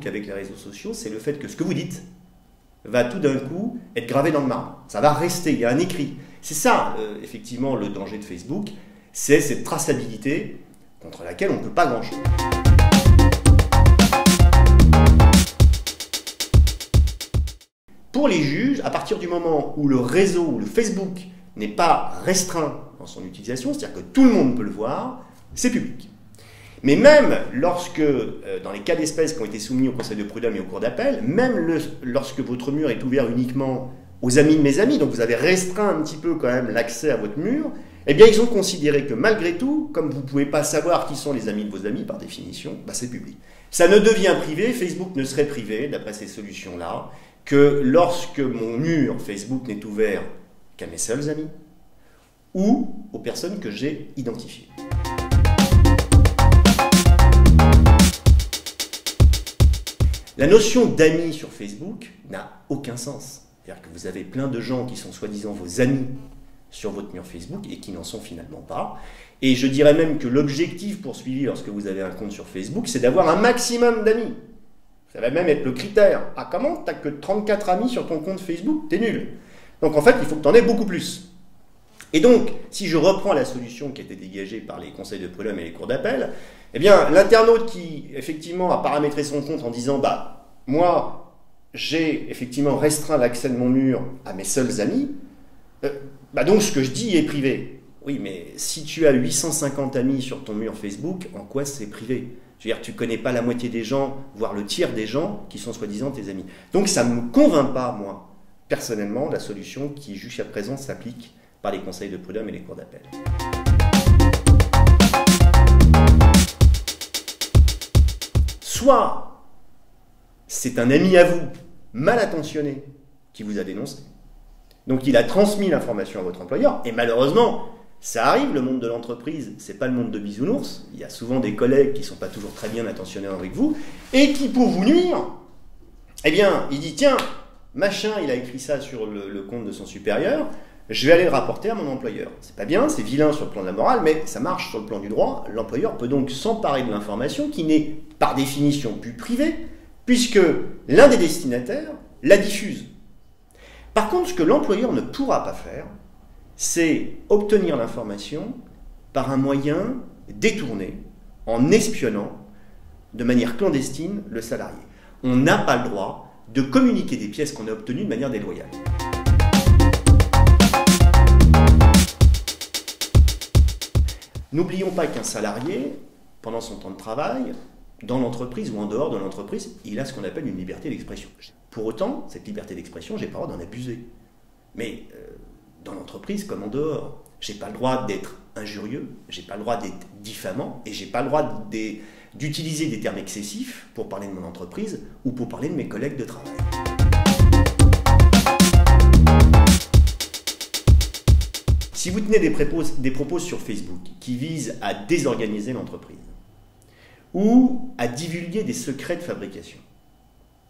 Facebook avec les réseaux sociaux, c'est le fait que ce que vous dites va tout d'un coup être gravé dans le marbre. Ça va rester, il y a un écrit. C'est ça, effectivement, le danger de Facebook, c'est cette traçabilité contre laquelle on ne peut pas grand-chose. Pour les juges, à partir du moment où le réseau, où le Facebook n'est pas restreint dans son utilisation, c'est-à-dire que tout le monde peut le voir, c'est public. Mais même lorsque, dans les cas d'espèce qui ont été soumis au Conseil de prud'homme et au cours d'appel, même lorsque votre mur est ouvert uniquement aux amis de mes amis, donc vous avez restreint un petit peu quand même l'accès à votre mur, eh bien ils ont considéré que malgré tout, comme vous ne pouvez pas savoir qui sont les amis de vos amis par définition, bah c'est public. Ça ne devient privé, Facebook ne serait privé, d'après ces solutions-là, que lorsque mon mur Facebook n'est ouvert qu'à mes seuls amis ou aux personnes que j'ai identifiées. La notion d'amis sur Facebook n'a aucun sens. C'est-à-dire que vous avez plein de gens qui sont soi-disant vos amis sur votre mur Facebook et qui n'en sont finalement pas. Et je dirais même que l'objectif poursuivi lorsque vous avez un compte sur Facebook, c'est d'avoir un maximum d'amis. Ça va même être le critère. Ah, comment? T'as que 34 amis sur ton compte Facebook? T'es nul. Donc en fait, il faut que tu en aies beaucoup plus. Et donc, si je reprends la solution qui a été dégagée par les conseils de prud'homme et les cours d'appel, eh bien, l'internaute qui, effectivement, a paramétré son compte en disant « Bah, moi, j'ai effectivement restreint l'accès de mon mur à mes seuls amis, bah donc ce que je dis est privé. » Oui, mais si tu as 850 amis sur ton mur Facebook, en quoi c'est privé? Je veux dire, tu ne connais pas la moitié des gens, voire le tiers des gens qui sont soi-disant tes amis. Donc ça ne me convainc pas, moi, personnellement, la solution qui, jusqu'à présent, s'applique par les conseils de prud'homme et les cours d'appel. Soit c'est un ami à vous, mal attentionné, qui vous a dénoncé. Donc il a transmis l'information à votre employeur, et malheureusement, ça arrive, le monde de l'entreprise, c'est pas le monde de bisounours. Il y a souvent des collègues qui ne sont pas toujours très bien attentionnés avec vous, et qui, pour vous nuire, eh bien, il dit, tiens, machin, il a écrit ça sur le compte de son supérieur, je vais aller le rapporter à mon employeur. C'est pas bien, c'est vilain sur le plan de la morale, mais ça marche sur le plan du droit. L'employeur peut donc s'emparer de l'information qui n'est, par définition, plus privée, puisque l'un des destinataires la diffuse. Par contre, ce que l'employeur ne pourra pas faire, c'est obtenir l'information par un moyen détourné, en espionnant de manière clandestine le salarié. On n'a pas le droit de communiquer des pièces qu'on a obtenues de manière déloyale. N'oublions pas qu'un salarié, pendant son temps de travail, dans l'entreprise ou en dehors de l'entreprise, il a ce qu'on appelle une liberté d'expression. Pour autant, cette liberté d'expression, j'ai pas le droit d'en abuser. Mais dans l'entreprise comme en dehors, j'ai pas le droit d'être injurieux, j'ai pas le droit d'être diffamant, et j'ai pas le droit d'utiliser des termes excessifs pour parler de mon entreprise ou pour parler de mes collègues de travail. Si vous tenez des propos sur Facebook qui visent à désorganiser l'entreprise ou à divulguer des secrets de fabrication,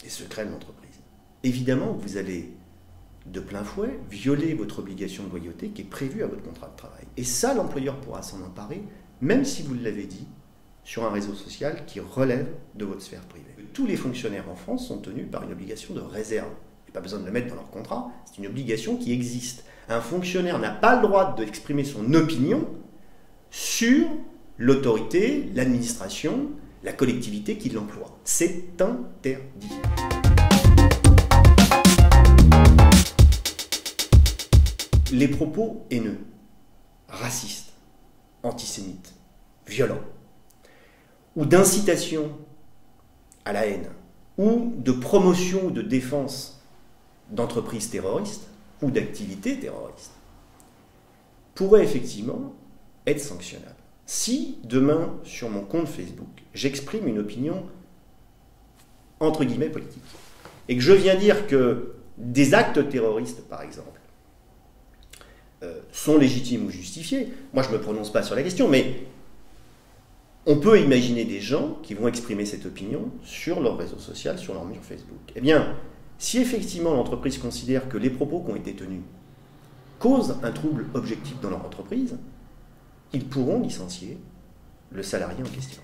des secrets de l'entreprise, évidemment, vous allez de plein fouet violer votre obligation de loyauté qui est prévue à votre contrat de travail. Et ça, l'employeur pourra s'en emparer, même si vous l'avez dit, sur un réseau social qui relève de votre sphère privée. Tous les fonctionnaires en France sont tenus par une obligation de réserve. Il n'y a pas besoin de le mettre dans leur contrat, c'est une obligation qui existe. Un fonctionnaire n'a pas le droit d'exprimer son opinion sur l'autorité, l'administration, la collectivité qui l'emploie. C'est interdit. Les propos haineux, racistes, antisémites, violents, ou d'incitation à la haine, ou de promotion ou de défense d'entreprises terroristes ou d'activités terroristes, pourraient effectivement être sanctionnables. Si demain, sur mon compte Facebook, j'exprime une opinion entre guillemets politique, et que je viens dire que des actes terroristes, par exemple, sont légitimes ou justifiés, moi je ne me prononce pas sur la question, mais on peut imaginer des gens qui vont exprimer cette opinion sur leur réseau social, sur leur mur Facebook. Eh bien, si effectivement l'entreprise considère que les propos qui ont été tenus causent un trouble objectif dans leur entreprise, ils pourront licencier le salarié en question.